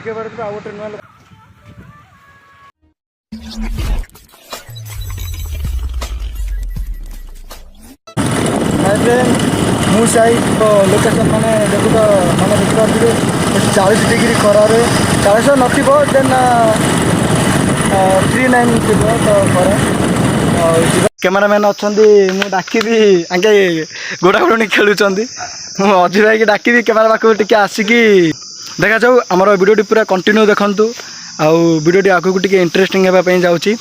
देखिए बारे तो गोटे नुआ मुई लोकेशन मैंने देखु तो मैंने देखिए 40 डिग्री खरारे 40 नथिब देन 39 थी तो खरा कैमेरामैन अच्छा मुझे डाकिबी आगे गोड़ा गोड़ी खेलुंट अजी भाई डाकिबी कैमेरा पाखक टे आसिकी देखा जाऊ आमर वीडियो पूरा कंटिन्यू देखु आउ वीडियो आगे टे इंटरेस्टिंग होगापी जाऊँगी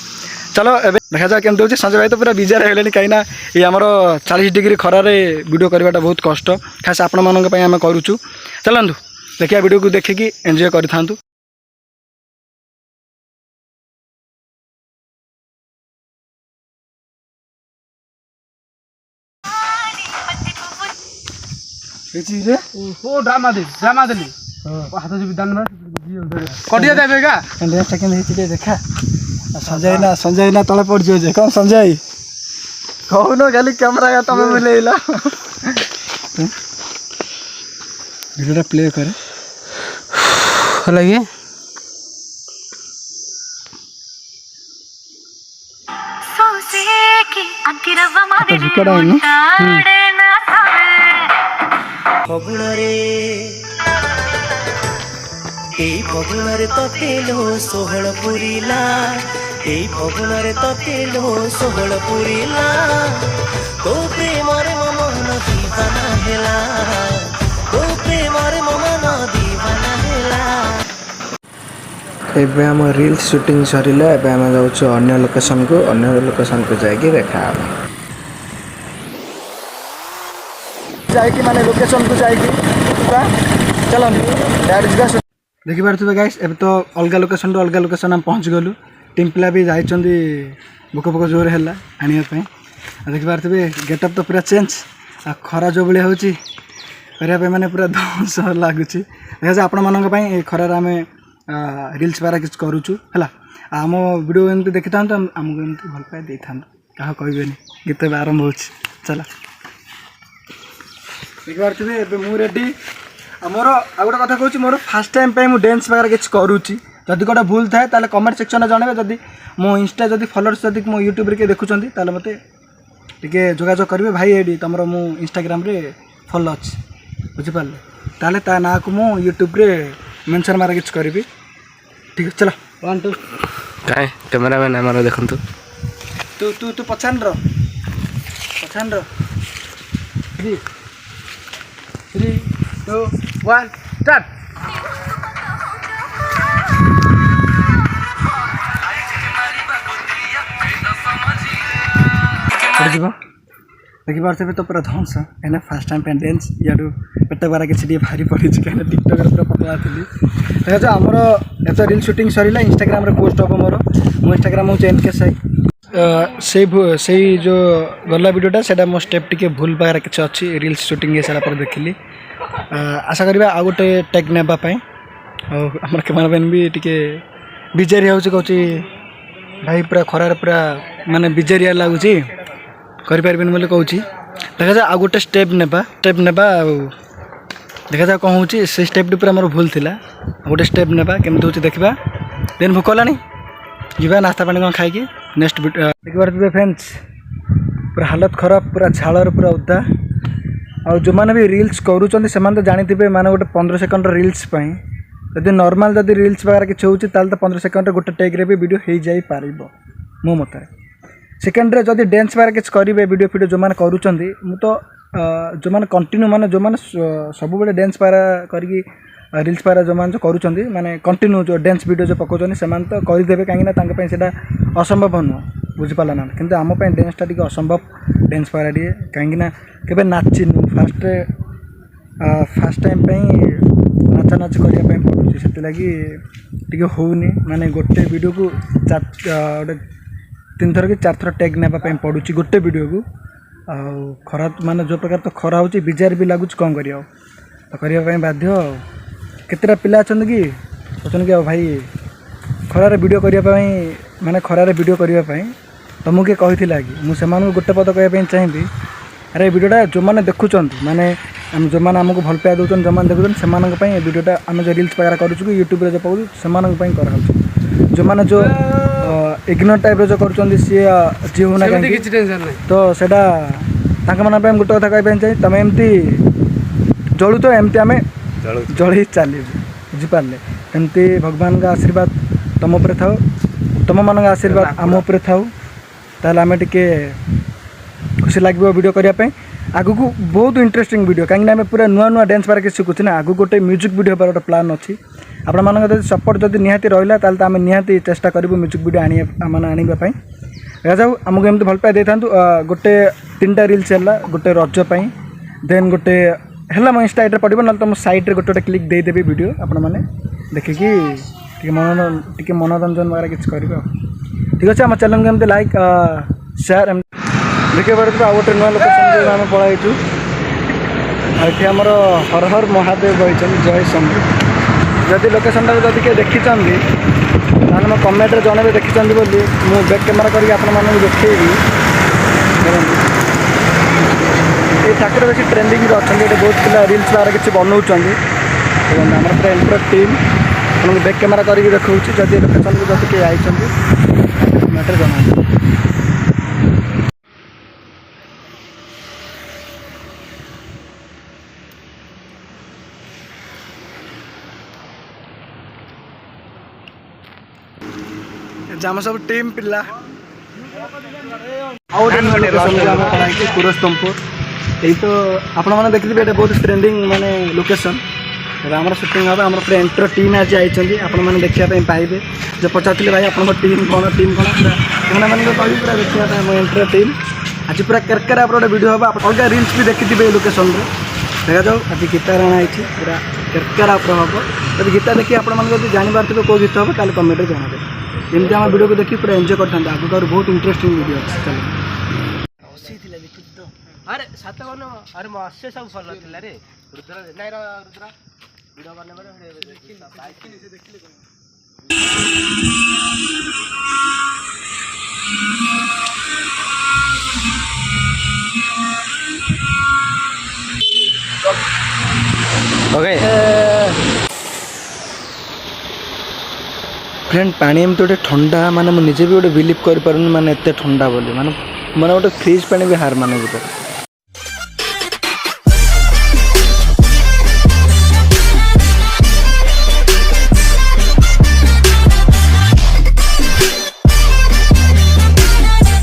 चलो ए देखा जाए केमती होची संजय भाई तो पूरा बिजार है कहीं ये आमर 40 डिग्री खरारे वीडियो करवाटा बहुत कष्ट खास आपण मानक आम करूँ चलतु देखिए वीडियो को देखिकी एंजॉय कर था ड्रामा दे हाथ जो दान कटिया देवे का देखा संजय ना तले पड़ जाए कौन संजय कहून खाली कैमरा तुम मिलेला वीडियो प्ले करे लगे फगुणरे ततेलो सोहल पुरीला फगुणरे ततेलो सोहल पुरीला तो प्रेमरे मन दीवाना हेला तो प्रेमरे मन दीवाना हेला एबे हम रील शूटिंग सरिला एबे हम जाउछु अन्य लोकेशन को जाके देखा जाइए माने लोकेशन को जाइए चलो डायरेक्ट देखी पारे गाइस एबे तो अलग लोकेशन हम पहुँच गलु टीम पिला भी जाइछंदी भोक भोक जोर है आने देखी पारे गेटअप तो पूरा चेंज आ खरा जो भाई होची करने माने पूरा ध्वंस लगुच देखा जाए आपण मानी खरार आम रिल्स बारा किसी करुचु है आम वीडियो एमती देखी था आमको एमती भल पाए दे था क्या कहबेनि गीत आरंभ हो चला देखी पारे मुझे रेडी मोर आ गोटे कथा कहूँ मोर फास्ट टाइम पे मुझे डांस वगैरह किसी करुच्ची जदि गोटे भूल थाए ताले कमेंट सेक्शन में जनइबे जदि मो इंस्टा जदि फॉलोअर्स जदि मो यूट्यूब रे देखुंत ताले मते टिके जोगाजोग करेंगे भाई एडी तुम मो इंस्टाग्राम रे फॉलो अच्छी बुझिपारे ताले ता ना को मो यूट्यूब रे मेंशन मारा किसी करी ठीक है चलो 1 2 काहे कैमरामैन हमारा देखंतु तू तू तू पछान रो 3 2 1 स्टार्ट देखी पारे तो पूरा ध्वंस कहीं फास्ट टाइम पे डांस या पेट बारा किसी भारी पड़ी कहीं टिकटक पूरा पतला थी देखा जाए आमर एत रील शूटिंग सरिला इंस्टाग्राम रे पोस्ट हम मोर मो इंस्टाग्राम हूँ NK से जो गला वीडियोटा से मो स्टेप टी भूल वगैरह किसी अच्छी रील्स शूटिंग हो सारा देखिली आशा करा आ गोटे टैग नापी आम कैमरामैन भी टी बिजारिया हो भाई पूरा खरार पूरा माने बिजारिया लगुच करें बोले कहूँ देखा जाए आ गोटे स्टेप नेबा देखा जाए कौन हो से स्टेप पूरा मोर भूल थिला गोटे स्टेप नेबा केमती हो देखा देन भोक होलानी जीवा नास्ता पानी कौन खाई नेक्स्ट देखी पारे फ्रेंड्स पूरा हालत खराब पूरा झाड़ पूरा उदा आ जो मैंने भी रील्स करूँ से तो जानी माने गोटे 15 सेकंड रील्स जदि नॉर्मल जदि रील्स वगैरह किसी होती तो 15 सेकंड गोटे टेक रे भी वीडियो हो जाई पार मो मत सेकेंड रे जदि डांस वगैरह किसी करेंगे वीडियो जो मैंने करूँ तो जो मैंने कंटिन्यू माने जो मैंने सब बड़े डांस वगैरह करी रील्स वगैरह जो मैंने करूँ माने कंटिन्यू जो डांस वीडियो जो पकाउछन से तो करदे कहीं असंभव नुह बुझीपारा ना कि आम डांसटा टी असंभव डांस वगैरह टे कहीं केवे नाचिनु फास्ट टाइम नाचा नाच करने पड़ुଛି ସେଥିଲାଗି ଟିକେ होनी माने गोटे वीडियो को 3 थर कि 4 थर टैग नापी पड़ुଛି गोटे वीडियो को खरा माने जो प्रकार तो खरा होची बिजार भी लगुच कौन करियो तो करने बाध्य केतेटा पिला अछन कि सोचन कि भाई खरारे वीडियो करने माने खरारे वीडियो करने तुमको किए कही कि मुझे गोटे पद कहवाई चाहिए अरे वीडियोटा जो मैंने देखुं माने आम जो मैंने आमको भल पाया दूसरे जो मैंने देखुन से वीडियोटा आम जो रिल्स वगैरह करूँ कि यूट्यूब जो पाऊँ से कराऊँ जो मैंने जो इग्नोर टाइप जो कर सी जी होना कहीं କିଛି ଟେନସନ୍ ନାହିଁ। तो सेटा मैं गोटे कथा कहना चाहिए तुम एमती जलु तो एमती आम जल चलू बुझिपारे एमती भगवान का आशीर्वाद तुम उपर था तुम मान आशीर्वाद आम उपर था ताल आम टे खुशी लगे वीडियो करने आगु को बहुत इंटरेस्टिंग वीडियो कहीं पूरा नुआ नुआ डांस बारे किसी शिखुचे ना आगु गोटे म्यूजिक वीडियो पर गोटे प्लान अच्छी आपण मान सपोर्ट जब निहाती रहा ताल आम निहाती चेष्टा करूँ म्यूजिक वीडियो आने जाऊ आमको एमती भल पाई था गोटे 3टा रिल्स है गोटे रजपाई देन गोटे है मो इंस्टा आईडी पड़ो ना तुम साइड्रे गोटे गोटे क्लिक देदेवी वीडियो आपण मैंने देखिकी टे मनोरंजन वगैरह किसी करेंगे ठीक अच्छे आम चैनल को एमती लाइक शेयर देखिए पारे आ गोटे नुआ लोकेशन आम पलू ये आमर हर हर महादेव बही जय शंभु जदि लोकेशन जब किए देखी ताल मैं कमेंट जनइबे देखी बोली मु बैक कैमेरा करके देखी ये ठाकुर बेसी ट्रेंडिंग अच्छा बहुत पिला रिल्स बारे किसी बनाऊँ आम पूरा एंटर टीम आपको बैक कैमेरा करके देखा जदि लोकेशन को जब किए आई कमेंट जन आम सब टीम पिला पुरस्तमपुर यही तो आपण मैंने देखिए ये बहुत ट्रेंडिंग माने लोकेशन आम सुटिंग हम आम पूरा एंटर टीम आज आई आपण मैंने देखापी पाइबे जो पचारे भाई आप टीम कौन पूरा मैंने कही पूरा देखा मो एंटर टीम आज पूरा केरकेरा गोटे वीडियो हम अलग रिल्स भी देखी लोकेशन देखा जाऊ आज गीता राणा आई पूरा केरकेरा हम जब गीता देखिए आप जानवर थे कौ गीत हम कल कमेंट जनाबे एमती आम वीडियो को देखिए पूरा एंजॉय करते आगे और बहुत इंटरेस्टिंग वीडियो अच्छे चलो अरे सात कौन अरे मो आसे सब भल थिला रे रुद्र नहीं रुद्र वीडियो करने फ्रेंड पानी एमती गोटे ठंडा माने मुझे भी गोटे बिलीव कर पारे माने एते ठंडा बोली माने गोटे फ्रिज पानी भी हार माने